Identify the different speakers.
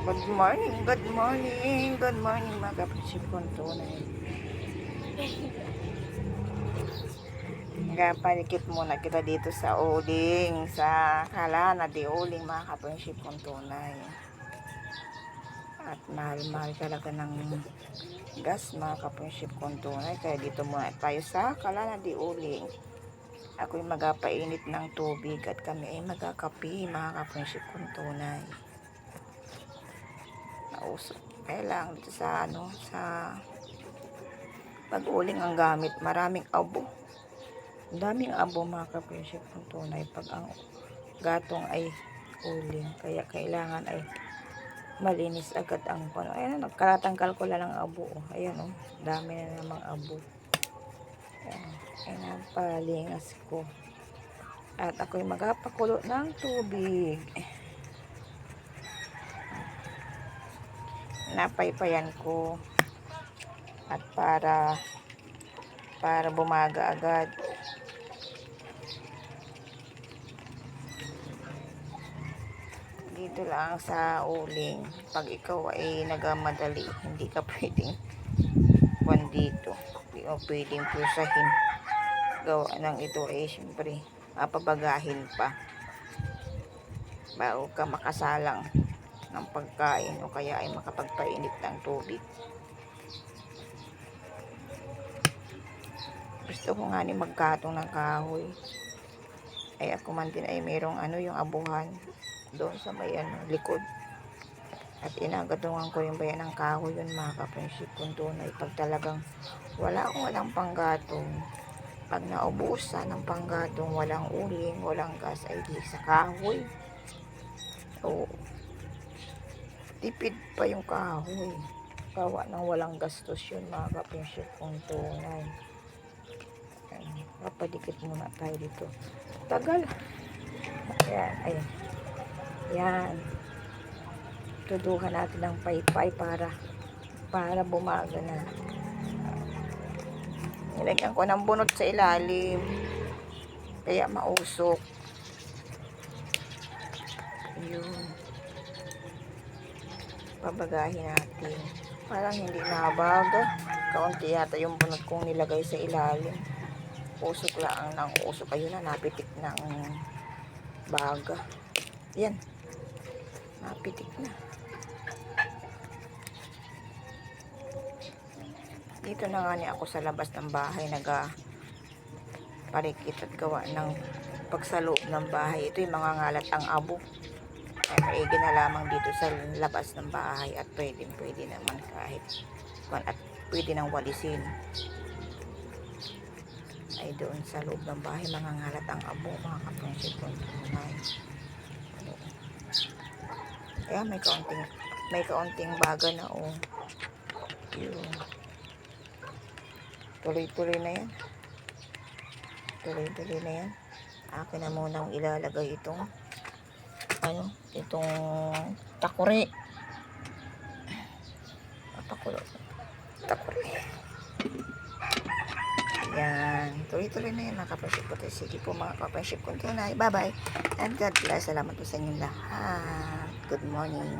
Speaker 1: Good morning, good morning mga kapatid kong tunay. Nagapalikit muna kita dito sa uling, sa Kalana di uling mga kapatid kong tunay. At mahal-mahal talaga ng gas mga kapatid kong tunay. Kaya dito muna tayo sa Kalana di uling. Ako'y magapainit ng tubig at kami ay magkakapi mga kapatid kong tunay. Nausok. Kaya lang dito sa sa pag-uling ang gamit, maraming abo. Ang daming abo mga kapatid kung tunay pag ang gatong ay uling. Kaya kailangan ay malinis agad ang pano. Ayan, nagkaratanggal ko lang ang abo. Ayan dami na namang abo. Ayan ang palingas ko. At ako'y magapakulo ng tubig. Napaypayan ko at para bumaga agad. Dito lang sa uling, pag ikaw ay nagamadali, hindi ka pwedeng dito, hindi mo pwedeng pusahin gawa ng ito ay syempre mapabagahin pa bago ka makasalang ng pagkain o kaya ay makapagpainit ng tubig. Gusto ko nga ni magkatong ng kahoy, ay ako man din ay merong yung abuhan doon sa may likod, at inagatungan ko yung bayan ng kahoy yun mga kapatid kung tunay. Pag talagang walang panggatong, pag naubusan ng panggatong, walang uling, walang gas, ay di sa kahoy. O tipid pa yung kahoy, gawa ng walang gastos yun mga kapatid kung tunay. Papadikit muna tayo dito, tagal. Ayan. Yan, tuduhan natin ng paypay para bumaga na. Nilagyan ko ng bunot sa ilalim kaya mausok. Yun, pabagahin natin. Parang hindi nabaga, kaunti yata yung bunot kong nilagay sa ilalim. Usok lang ng usok. Ayun na, napitik ng baga. Yan, napitik na. Dito na nga niya ako sa labas ng bahay parikit at gawa ng pagsalo ng bahay. Ito yung mga ngalat ang abo ay maigi na lamang dito sa labas ng bahay, at pwede naman kahit at pwede nang walisin ay doon sa loob ng bahay. Mga ngalat ang abo mga kapatid kung tunay. Kaya may kaunting baga na yun. Tuloy-tuloy na yan. Akin na munang ilalagay itong takuri. Takuri. Yan. Tuloy-tuloy na yan mga kapatid ko. Sige po mga kapatid ko tunay. Bye-bye. And God bless. Salamat po sa inyong lahat. Good morning.